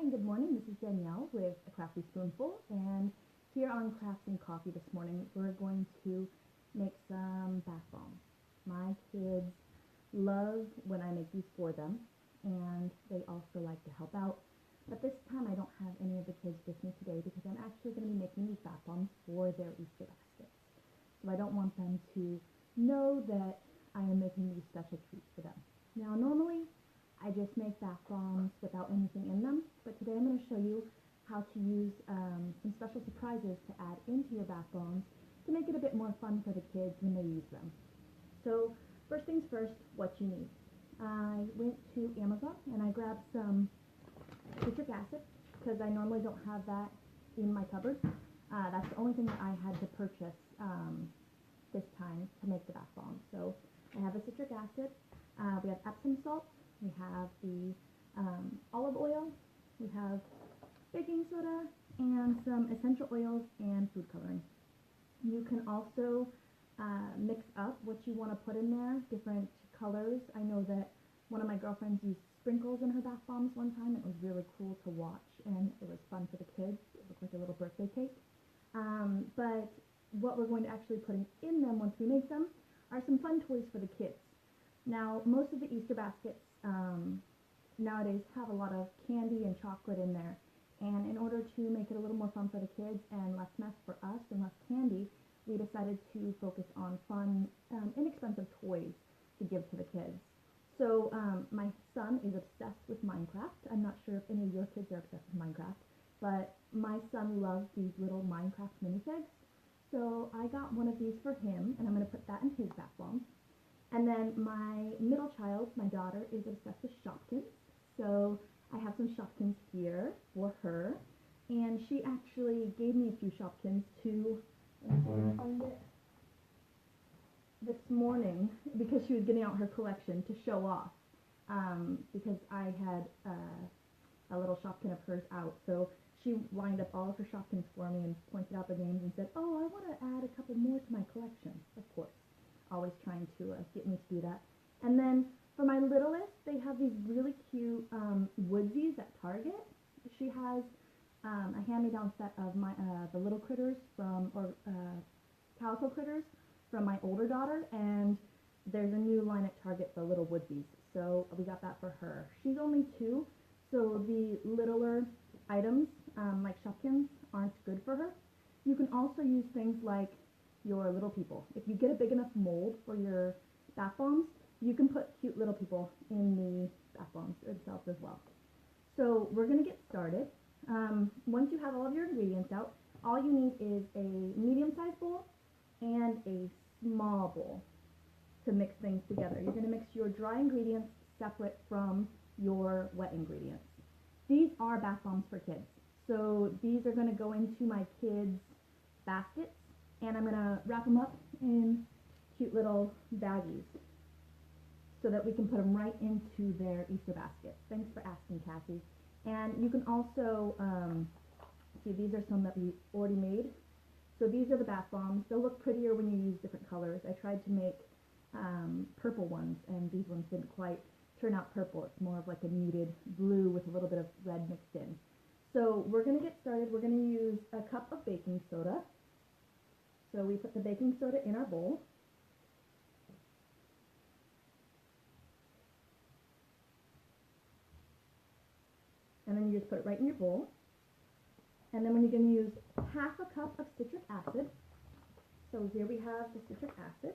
and good morning. This is Danielle with A Crafty Spoonful, and here on Crafts and Coffee this morning, we're going to make some bath bombs. My kids love when I make these for them, and they also like to help out. But this time I don't have any of the kids with me today because I'm actually going to be making these bath bombs for their Easter baskets. So I don't want them to know that I am making these special treats for them. Now, normally I just make bath bombs without anything in them, but today I'm going to show you how to use some special surprises to add into your bath bombs to make it a bit more fun for the kids when they use them. So first things first, what you need. I went to Amazon and I grabbed some citric acid because I normally don't have that in my cupboard. That's the only thing that I had to purchase this time to make the bath bomb. So I have the citric acid, we have Epsom salt, we have the olive oil, we have baking soda, and some essential oils and food coloring. You can also mix up what you want to put in there, different colors. I know that one of my girlfriends used sprinkles in her bath bombs one time. It was really cool to watch, and it was fun for the kids. It looked like a little birthday cake. But what we're going to actually put in them once we make them are some fun toys for the kids. Now, most of the Easter baskets nowadays have a lot of candy and chocolate in there, and in order to make it a little more fun for the kids and less mess for us and less candy, we decided to focus on fun, inexpensive toys to give to the kids. So my son is obsessed with Minecraft. I'm not sure if any of your kids are obsessed with Minecraft, but my son loves these little Minecraft minifigs. So I got one of these for him, and I'm going to put that in his bath bomb. And then my middle child, my daughter, is obsessed with Shopkins. So I have some Shopkins here for her. And she actually gave me a few Shopkins to find it this morning because she was getting out her collection to show off. Because I had a little Shopkin of hers out. So she lined up all of her Shopkins for me and pointed out the names and said, "Oh, I want to add a couple more to my collection," of course. Always trying to get me to do that. And then for my littlest, they have these really cute woodsies at Target. She has a hand-me-down set of my the little critters from, or calico critters from my older daughter, and there's a new line at Target for little woodsies. So we got that for her. She's only 2, so the littler items like Shopkins aren't good for her. You can also use things like your little people. If you get a big enough mold for your bath bombs, you can put cute little people in the bath bombs itself as well. So we're going to get started. Once you have all of your ingredients out, all you need is a medium-sized bowl and a small bowl to mix things together. You're going to mix your dry ingredients separate from your wet ingredients. These are bath bombs for kids. So these are going to go into my kids' baskets, and I'm going to wrap them up in cute little baggies so that we can put them right into their Easter basket. Thanks for asking, Cassie. And you can also, see, these are some that we already made. So these are the bath bombs. They'll look prettier when you use different colors. I tried to make purple ones, and these ones didn't quite turn out purple. It's more of like a muted blue with a little bit of red mixed in. So we're going to get started. We're going to use a cup of baking soda. So we put the baking soda in our bowl. And then you just put it right in your bowl. And then when you're going to use half a cup of citric acid. So here we have the citric acid.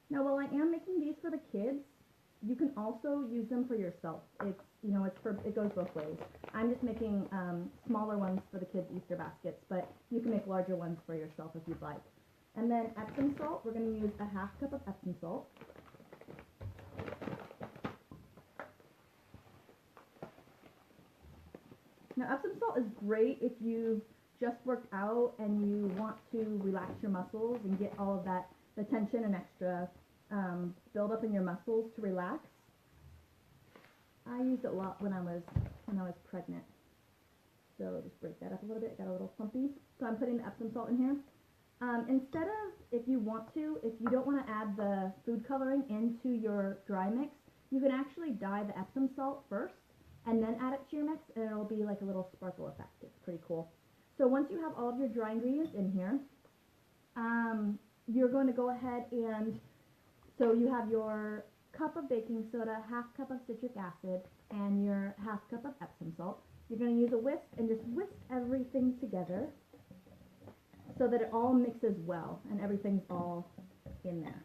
Now, while I am making these for the kids, you can also use them for yourself. It's, you know, it goes both ways. I'm just making smaller ones for the kids' Easter baskets, but you can make larger ones for yourself if you'd like. And then Epsom salt, we're going to use a half cup of Epsom salt. Now, Epsom salt is great if you've just worked out and you want to relax your muscles and get all of that, the tension and extra build up in your muscles to relax. I used it a lot when I was pregnant. So just break that up a little bit. Got a little clumpy. So I'm putting the Epsom salt in here. Instead of, if you don't want to add the food coloring into your dry mix, you can actually dye the Epsom salt first and then add it to your mix, and it'll be like a little sparkle effect. It's pretty cool. So once you have all of your dry ingredients in here, you're going to go ahead and, so you have your cup of baking soda, half cup of citric acid, and your half cup of Epsom salt. You're going to use a whisk and just whisk everything together so that it all mixes well and everything's all in there.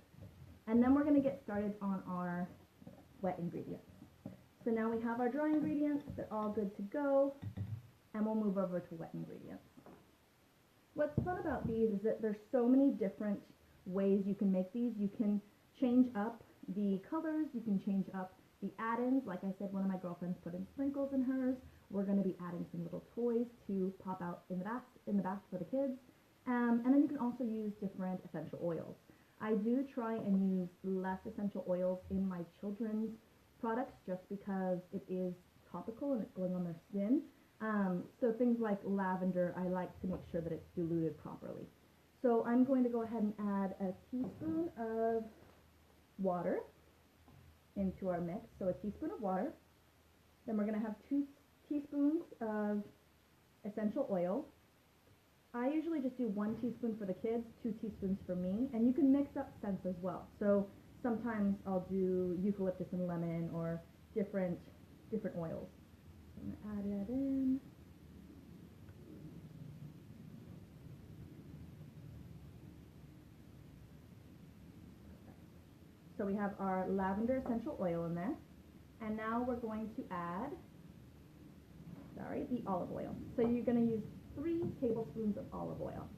And then we're going to get started on our wet ingredients. So now we have our dry ingredients, they're all good to go, and we'll move over to wet ingredients. What's fun about these is that there's so many different ways you can make these. You can change up the colors, you can change up the add-ins. Like I said, one of my girlfriends put in sprinkles in hers. We're going to be adding some little toys to pop out in the bath for the kids. And then you can also use different essential oils. I do try and use less essential oils in my children's products just because it is topical and it's going on their skin. So things like lavender, I like to make sure that it's diluted properly. So I'm going to go ahead and add a teaspoon of water into our mix. So a teaspoon of water. Then we're going to have 2 teaspoons of essential oil. I usually just do 1 teaspoon for the kids, 2 teaspoons for me, and you can mix up scents as well. So sometimes I'll do eucalyptus and lemon or different oils. I'm going to add that in. So we have our lavender essential oil in there. And now we're going to add, the olive oil. So you're going to use 3 tablespoons of olive oil.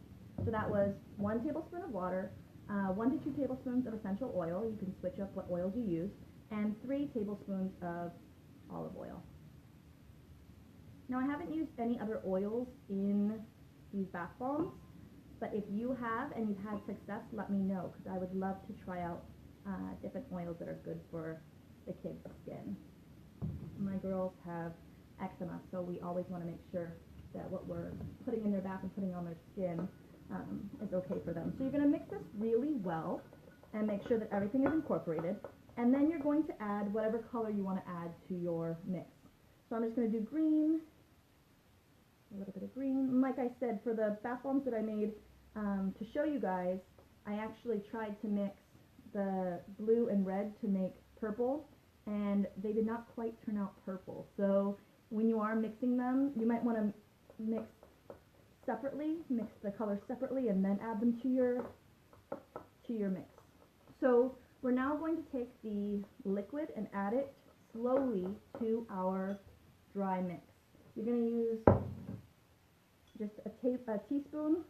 So that was 1 tablespoon of water, 1 to 2 tablespoons of essential oil. You can switch up what oils you use, and 3 tablespoons of olive oil. Now I haven't used any other oils in these bath bombs, but if you have and you've had success, let me know, because I would love to try out different oils that are good for the kids' skin. My girls have eczema, so we always want to make sure that what we're putting in their bath and putting on their skin is okay for them. So you're going to mix this really well and make sure that everything is incorporated, and then you're going to add whatever color you want to add to your mix. So I'm just going to do green, a little bit of green. And like I said, for the bath bombs that I made to show you guys, I actually tried to mix the blue and red to make purple, and they did not quite turn out purple. So when you are mixing them, you might want to mix the colors separately, and then add them to your mix. So we're now going to take the liquid and add it slowly to our dry mix. You're going to use just a teaspoon,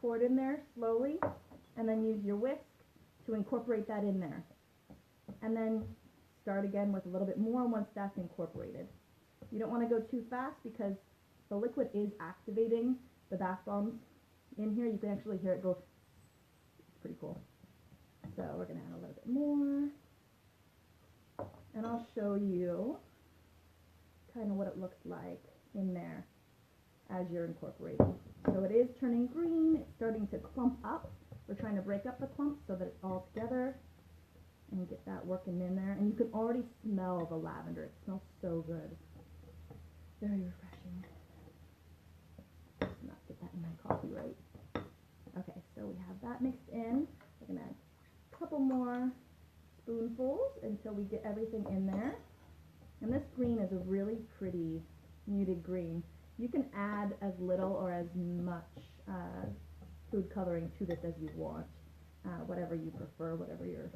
pour it in there slowly, and then use your whisk to incorporate that in there. And then start again with a little bit more once that's incorporated. You don't want to go too fast because the liquid is activating the bath bombs in here. You can actually hear it go. It's pretty cool. So we're going to add a little bit more. And I'll show you kind of what it looks like in there as you're incorporating. So it is turning green. It's starting to clump up. We're trying to break up the clumps so that it's all together and get that working in there. And you can already smell the lavender. It smells so good. Very refreshing. Let's not get that in my coffee, right? Okay, so we have that mixed in. We're going to add a couple more spoonfuls until we get everything in there. And this green is a really pretty muted green. You can add as little or as much food coloring to this as you want, whatever you prefer, whatever your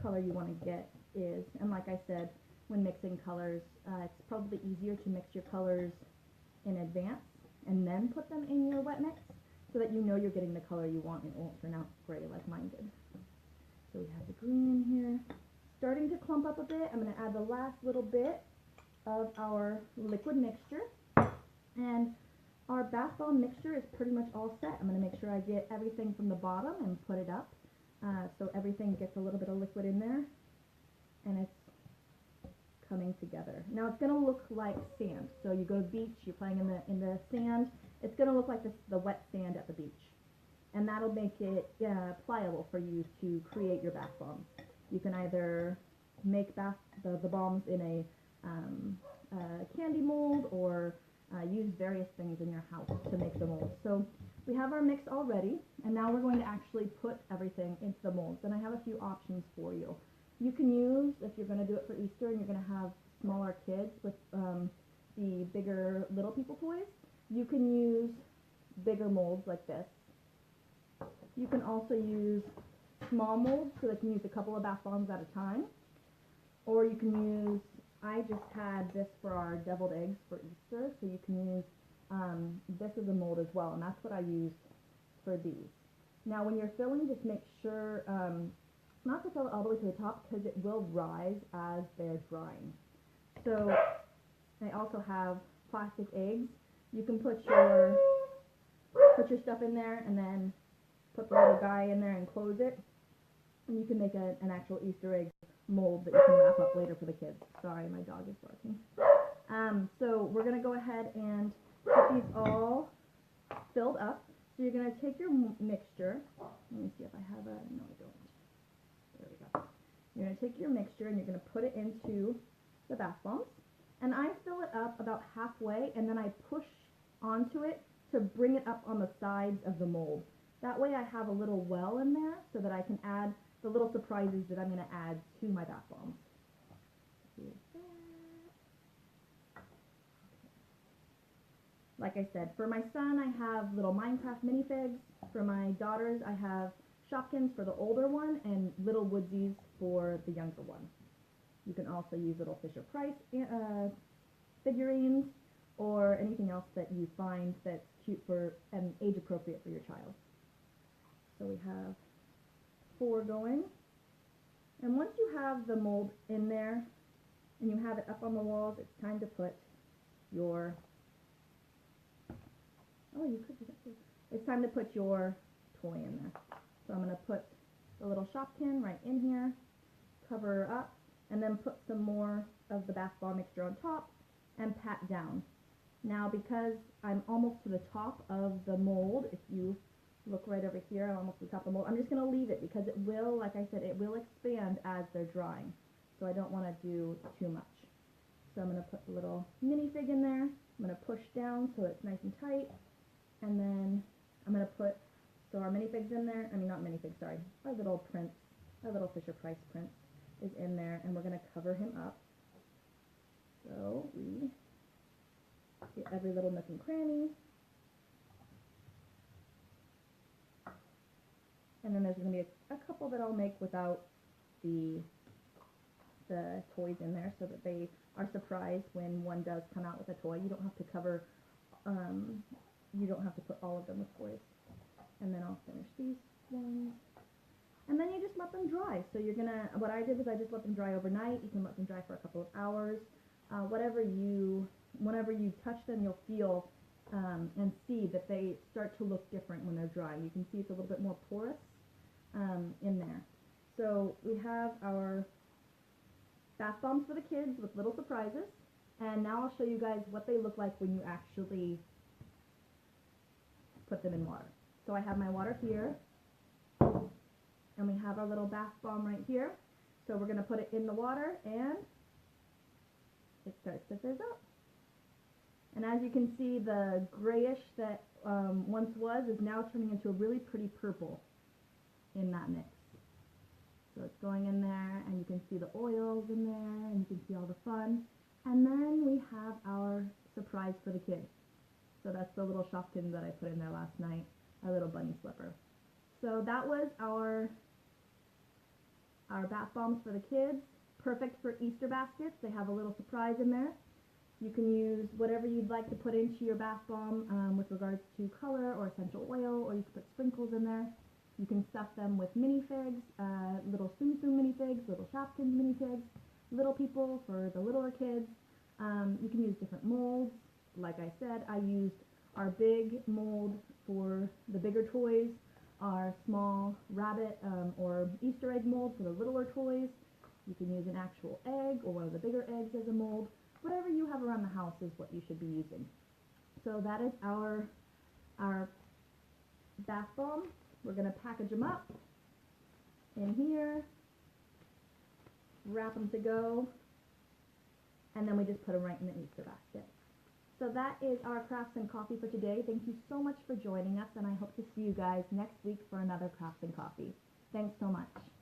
color you want to get is. And like I said, when mixing colors, it's probably easier to mix your colors in advance and then put them in your wet mix so that you know you're getting the color you want and it won't turn out gray like mine did. So we have the green in here. Starting to clump up a bit, I'm going to add the last little bit of our liquid mixture. And our bath bomb mixture is pretty much all set. I'm going to make sure I get everything from the bottom and put it up so everything gets a little bit of liquid in there and it's coming together. Now it's going to look like sand. So you go to the beach, you're playing in the sand, it's going to look like the wet sand at the beach. and that'll make it pliable for you to create your bath bomb. You can either make the bombs in a candy mold, or use various things in your house to make the mold. So we have our mix all ready, and now we're going to actually put everything into the molds. And I have a few options for you. You can use, if you're going to do it for Easter and you're going to have smaller kids with the bigger little people toys, you can use bigger molds like this. You can also use small molds, so they can use a couple of bath bombs at a time. Or you can use, I just had this for our deviled eggs for Easter, so you can use this as a mold as well, and that's what I used for these. Now when you're filling, just make sure not to fill it all the way to the top, because it will rise as they're drying. So I also have plastic eggs. You can put your stuff in there and then put the little guy in there and close it, and you can make an actual Easter egg mold that you can wrap up later for the kids. Sorry, my dog is barking. So we're going to go ahead and get these all filled up. So you're going to take your mixture. Let me see if I have a, no I don't. There we go. You're going to take your mixture and you're going to put it into the bath bombs. And I fill it up about halfway, and then I push onto it to bring it up on the sides of the mold. That way I have a little well in there so that I can add the little surprises that I'm going to add to my bath bombs. Like I said, for my son I have little Minecraft minifigs. For my daughters I have Shopkins for the older one and little Woodsies for the younger one. You can also use little Fisher-Price figurines, or anything else that you find that's cute for and age appropriate for your child. So we have 4 going, and once you have the mold in there and you have it up on the walls, it's time to put your it's time to put your toy in there. So I'm going to put the little Shopkin right in here, cover her up, and then put some more of the bath bomb mixture on top and pat down. Now because I'm almost to the top of the mold, if you look right over here, I'm almost to the top of the mold, I'm just going to leave it because it will, like I said, it will expand as they're drying. So I don't want to do too much. So I'm going to put the little minifig in there. I'm going to push down so it's nice and tight. And then I'm going to put, so our minifigs in there, I mean not minifigs, sorry, our little prince, our little Fisher-Price prince is in there, and we're going to cover him up. So we get every little nook and cranny. And then there's going to be a couple that I'll make without the toys in there, so that they are surprised when one does come out with a toy. You don't have to cover, you don't have to put all of them with toys. And then I'll finish these ones. And then you just let them dry. So you're gonna, what I did was I just let them dry overnight. You can let them dry for a couple of hours. Whenever you touch them, you'll feel and see that they start to look different when they're dry. You can see it's a little bit more porous in there. So we have our bath bombs for the kids with little surprises. And now I'll show you guys what they look like when you actually put them in water. So I have my water here, and we have our little bath bomb right here. So we're going to put it in the water, and it starts to fizz up. And as you can see, the grayish that once was is now turning into a really pretty purple in that mix. So it's going in there, and you can see the oils in there, and you can see all the fun. And then we have our surprise for the kids. So that's the little Shopkin that I put in there last night, our little bunny slipper. So that was our bath bombs for the kids. Perfect for Easter baskets. They have a little surprise in there. You can use whatever you'd like to put into your bath bomb with regards to color or essential oil, or you can put sprinkles in there. You can stuff them with minifigs, little Tsum Tsum minifigs, little Shopkins minifigs, little people for the littler kids. You can use different molds. Like I said, I used our big mold for the bigger toys, our small rabbit or Easter egg mold for the littler toys. You can use an actual egg or one of the bigger eggs as a mold. Whatever you have around the house is what you should be using. So that is our bath bomb we're going to package them up in here, wrap them to go, and then we just put them right in the Easter basket. So that is our Crafts and Coffee for today. Thank you so much for joining us, and I hope to see you guys next week for another Crafts and Coffee. Thanks so much.